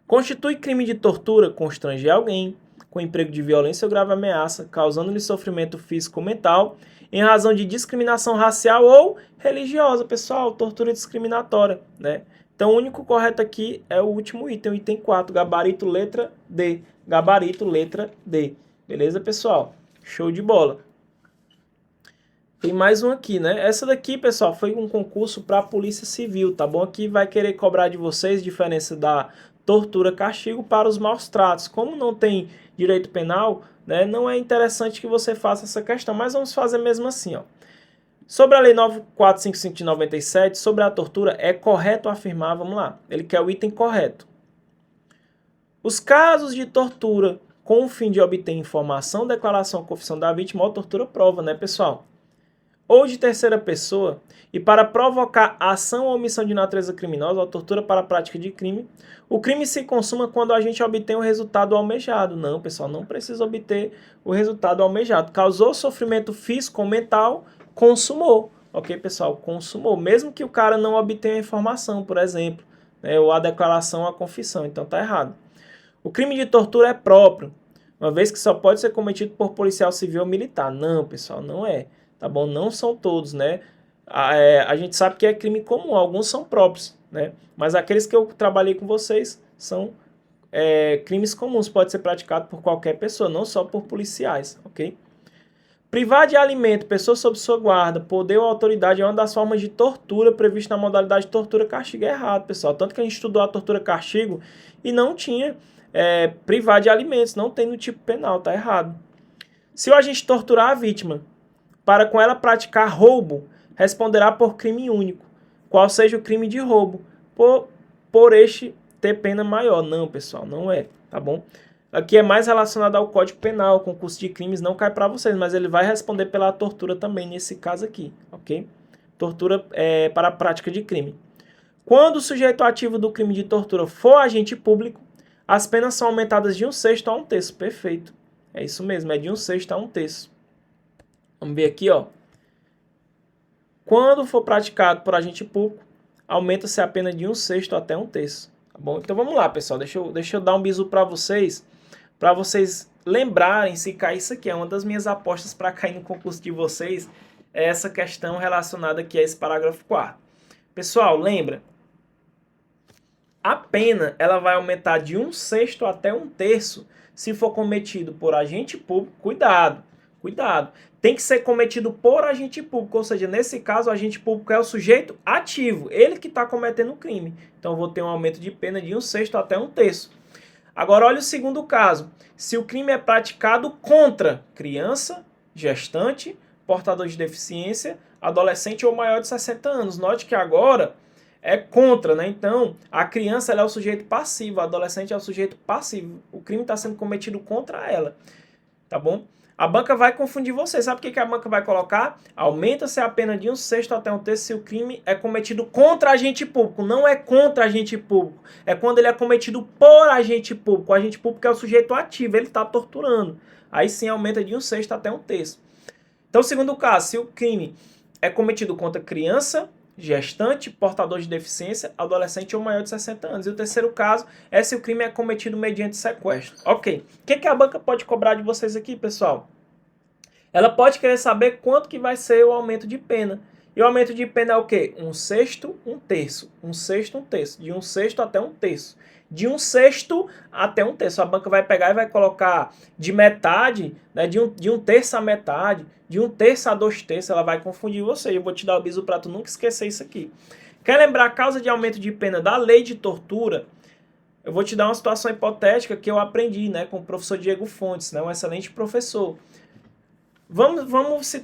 Constitui crime de tortura constranger alguém com emprego de violência ou grave ameaça, causando-lhe sofrimento físico ou mental, em razão de discriminação racial ou religiosa, pessoal, tortura discriminatória, né? Então, o único correto aqui é o último item, o item 4, gabarito letra D. Gabarito letra D. Beleza, pessoal? Show de bola. Tem mais um aqui, né? Essa daqui, pessoal, foi um concurso para a Polícia Civil, tá bom? Aqui vai querer cobrar de vocês diferença da tortura castigo para os maus tratos. Como não tem direito penal, né, não é interessante que você faça essa questão, mas vamos fazer mesmo assim, ó. Sobre a Lei 9455 de 97, sobre a tortura, é correto afirmar, vamos lá, ele quer o item correto. Os casos de tortura com o fim de obter informação, declaração ou confissão da vítima ou tortura prova, né, pessoal? Ou de terceira pessoa, e para provocar ação ou omissão de natureza criminosa, ou tortura para a prática de crime, o crime se consuma quando a gente obtém o resultado almejado. Não, pessoal, não precisa obter o resultado almejado. Causou sofrimento físico ou mental, consumou. Ok, pessoal? Consumou. Mesmo que o cara não obtenha a informação, por exemplo, né, ou a declaração ou a confissão. Então tá errado. O crime de tortura é próprio, uma vez que só pode ser cometido por policial civil ou militar. Não, pessoal, não é. Tá bom? Não são todos, né? A gente sabe que é crime comum, alguns são próprios, né? Mas aqueles que eu trabalhei com vocês são crimes comuns, pode ser praticado por qualquer pessoa, não só por policiais, ok? Privar de alimento pessoa sob sua guarda, poder ou autoridade é uma das formas de tortura prevista na modalidade de tortura-castigo. É errado, pessoal. Tanto que a gente estudou a tortura-castigo e não tinha privar de alimentos, não tem no tipo penal, tá errado. Se o agente torturar a vítima para com ela praticar roubo, responderá por crime único, qual seja o crime de roubo, por este ter pena maior. Não, pessoal, não é, tá bom? Aqui é mais relacionado ao Código Penal, concurso de crimes não cai para vocês, mas ele vai responder pela tortura também nesse caso aqui, ok? Tortura para a prática de crime. Quando o sujeito ativo do crime de tortura for agente público, as penas são aumentadas de 1/6 a 1/3. Perfeito. É isso mesmo, é de 1/6 a 1/3. Vamos ver aqui, ó. Quando for praticado por agente público, aumenta-se a pena de 1/6 até 1/3. Tá bom? Então vamos lá, pessoal. Deixa eu dar um bisu para vocês lembrarem se cair isso aqui. É uma das minhas apostas para cair no concurso de vocês, é essa questão relacionada aqui a esse parágrafo 4º. Pessoal, lembra? A pena ela vai aumentar de 1/6 até 1/3 se for cometido por agente público. Cuidado, cuidado. Tem que ser cometido por agente público, ou seja, nesse caso o agente público é o sujeito ativo, ele que está cometendo o crime. Então eu vou ter um aumento de pena de 1/6 até 1/3. Agora olha o segundo caso. Se o crime é praticado contra criança, gestante, portador de deficiência, adolescente ou maior de 60 anos. Note que agora é contra, né? Então, a criança ela é o sujeito passivo, a adolescente é o sujeito passivo. O crime está sendo cometido contra ela, tá bom? A banca vai confundir você. Sabe o que a banca vai colocar? Aumenta-se a pena de 1/6 até 1/3 se o crime é cometido contra agente público. Não é contra agente público. É quando ele é cometido por agente público. O agente público é o sujeito ativo, ele está torturando. Aí sim aumenta de 1/6 até 1/3. Então, segundo caso, se o crime é cometido contra criança, gestante, portador de deficiência, adolescente ou maior de 60 anos. E o terceiro caso é se o crime é cometido mediante sequestro. Ok. O que a banca pode cobrar de vocês aqui, pessoal? Ela pode querer saber quanto que vai ser o aumento de pena. E o aumento de pena é o quê? 1/6, 1/3. 1/6, 1/3. De 1/6 até 1/3. De 1/6 até 1/3. A banca vai pegar e vai colocar de metade, né, de 1/3 a metade, de 1/3 a 2/3. Ela vai confundir você. Eu vou te dar o bisu para tu nunca esquecer isso aqui. Quer lembrar a causa de aumento de pena da lei de tortura? Eu vou te dar uma situação hipotética que eu aprendi, né, com o professor Diego Fontes, né, um excelente professor. Vamos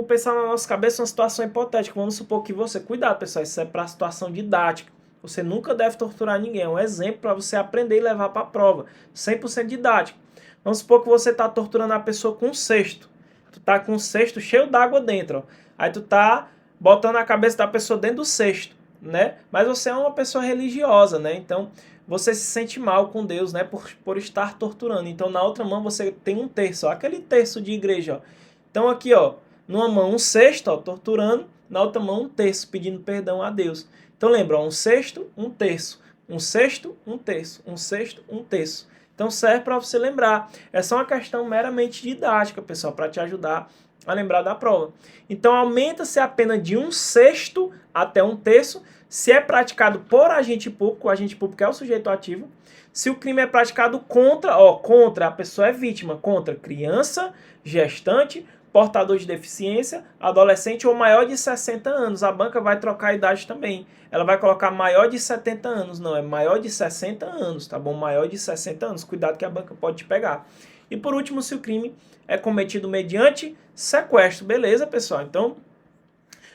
pensar na nossa cabeça uma situação hipotética. Vamos supor que você... Cuidado, pessoal, isso é para situação didática. Você nunca deve torturar ninguém. É um exemplo para você aprender e levar para a prova. 100% didático. Vamos supor que você está torturando a pessoa com um cesto. Tu tá com um cesto cheio d'água dentro. Ó. Aí tu tá botando a cabeça da pessoa dentro do cesto, né? Mas você é uma pessoa religiosa, né? Então você se sente mal com Deus, né? Por estar torturando. Então na outra mão você tem um terço. Ó, aquele terço de igreja. Ó. Então aqui, ó, numa mão um cesto, ó, torturando. Na outra mão um terço, pedindo perdão a Deus. Então lembra, 1/6, 1/3. 1/6, 1/3. 1/6, 1/3. Então serve para você lembrar. É só uma questão meramente didática, pessoal, para te ajudar a lembrar da prova. Então aumenta-se a pena de 1/6 até 1/3 se é praticado por agente público. O agente público é o sujeito ativo. Se o crime é praticado contra a pessoa é vítima, contra criança, gestante, portador de deficiência, adolescente ou maior de 60 anos. A banca vai trocar a idade também. Ela vai colocar maior de 70 anos. Não, é maior de 60 anos, tá bom? Maior de 60 anos. Cuidado que a banca pode te pegar. E por último, se o crime é cometido mediante sequestro. Beleza, pessoal? Então,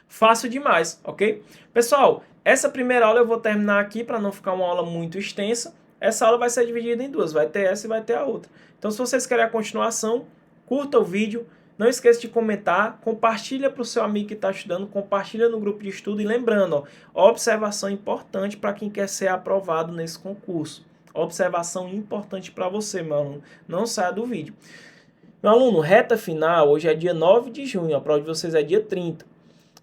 fácil demais, ok? Pessoal, essa primeira aula eu vou terminar aqui para não ficar uma aula muito extensa. Essa aula vai ser dividida em duas. Vai ter essa e vai ter a outra. Então, se vocês querem a continuação, curta o vídeo. Não esqueça de comentar, compartilha para o seu amigo que está estudando, compartilha no grupo de estudo e lembrando, ó, observação importante para quem quer ser aprovado nesse concurso. Observação importante para você, meu aluno. Não saia do vídeo. Meu aluno, reta final, hoje é dia 9 de junho, a prova de vocês é dia 30.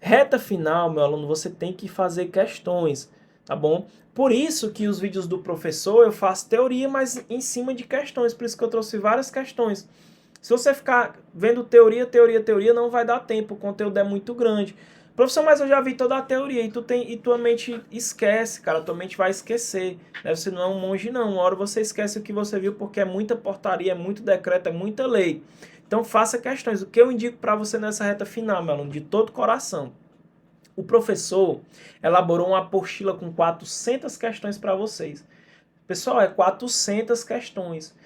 Reta final, meu aluno, você tem que fazer questões, tá bom? Por isso que os vídeos do professor eu faço teoria, mas em cima de questões, por isso que eu trouxe várias questões. Se você ficar vendo teoria, não vai dar tempo, o conteúdo é muito grande. Professor, mas eu já vi toda a teoria e tua mente esquece, cara, tua mente vai esquecer. Né? Você não é um monge não, uma hora você esquece o que você viu porque é muita portaria, é muito decreto, é muita lei. Então faça questões. O que eu indico para você nessa reta final, meu aluno, de todo coração. O professor elaborou uma apostila com 400 questões para vocês. Pessoal, é 400 questões.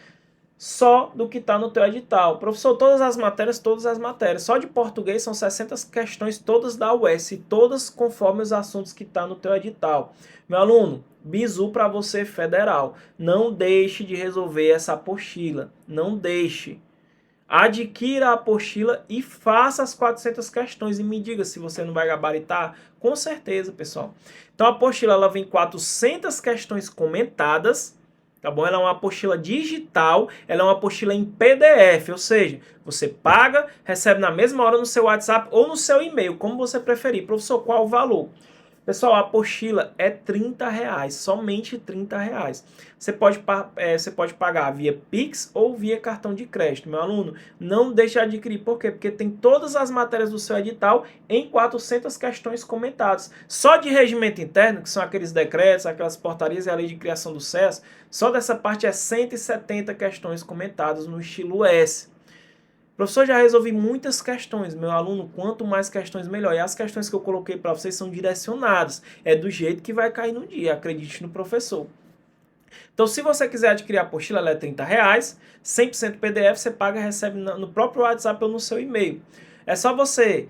Só do que está no teu edital. Professor, todas as matérias. Só de português são 60 questões, todas da UES, todas conforme os assuntos que está no teu edital. Meu aluno, bizu para você federal. Não deixe de resolver essa apostila. Não deixe. Adquira a apostila e faça as 400 questões e me diga se você não vai gabaritar. Com certeza, pessoal. Então a apostila ela vem 400 questões comentadas, tá bom? Ela é uma apostila digital, ela é uma apostila em PDF, ou seja, você paga, recebe na mesma hora no seu WhatsApp ou no seu e-mail, como você preferir. Professor, qual o valor? Pessoal, a apostila é R$30, somente R$30. Você pode pagar via Pix ou via cartão de crédito. Meu aluno, não deixe de adquirir. Por quê? Porque tem todas as matérias do seu edital em 400 questões comentadas. Só de regimento interno, que são aqueles decretos, aquelas portarias e a lei de criação do SES, só dessa parte é 170 questões comentadas no estilo S. Professor, já resolvi muitas questões, meu aluno, quanto mais questões melhor. E as questões que eu coloquei para vocês são direcionadas, é do jeito que vai cair no dia, acredite no professor. Então, se você quiser adquirir a apostila, ela é R$30, 100% PDF, você paga e recebe no próprio WhatsApp ou no seu e-mail. É só você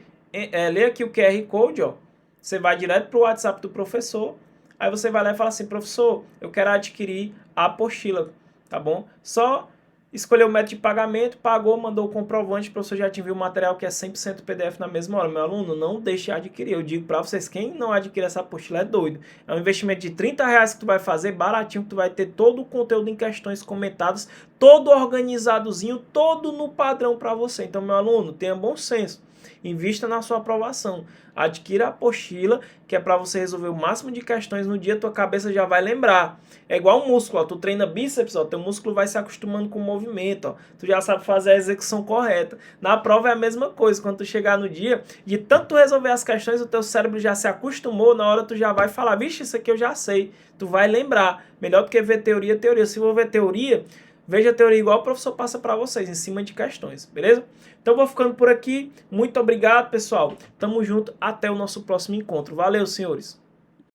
ler aqui o QR Code, ó, você vai direto para o WhatsApp do professor, aí você vai lá e fala assim, professor, eu quero adquirir a apostila, tá bom? Só escolheu o método de pagamento, pagou, mandou o comprovante, o professor já te enviou o material que é 100% PDF na mesma hora. Meu aluno, não deixe de adquirir. Eu digo para vocês, quem não adquire essa apostila é doido. É um investimento de R$30 que tu vai fazer, baratinho, que tu vai ter todo o conteúdo em questões comentadas, todo organizadozinho, todo no padrão para você. Então, meu aluno, tenha bom senso. Invista na sua aprovação. Adquira a apostila, que é para você resolver o máximo de questões no dia, tua cabeça já vai lembrar. É igual um músculo, ó. Tu treina bíceps, ó, teu músculo vai se acostumando com o movimento, ó. Tu já sabe fazer a execução correta. Na prova é a mesma coisa, quando tu chegar no dia, de tanto resolver as questões, o teu cérebro já se acostumou, na hora tu já vai falar, vixe, isso aqui eu já sei. Tu vai lembrar. Melhor do que ver teoria, teoria. Se for ver teoria, veja a teoria igual o professor passa para vocês, em cima de questões, beleza? Então vou ficando por aqui. Muito obrigado, pessoal. Tamo junto. Até o nosso próximo encontro. Valeu, senhores.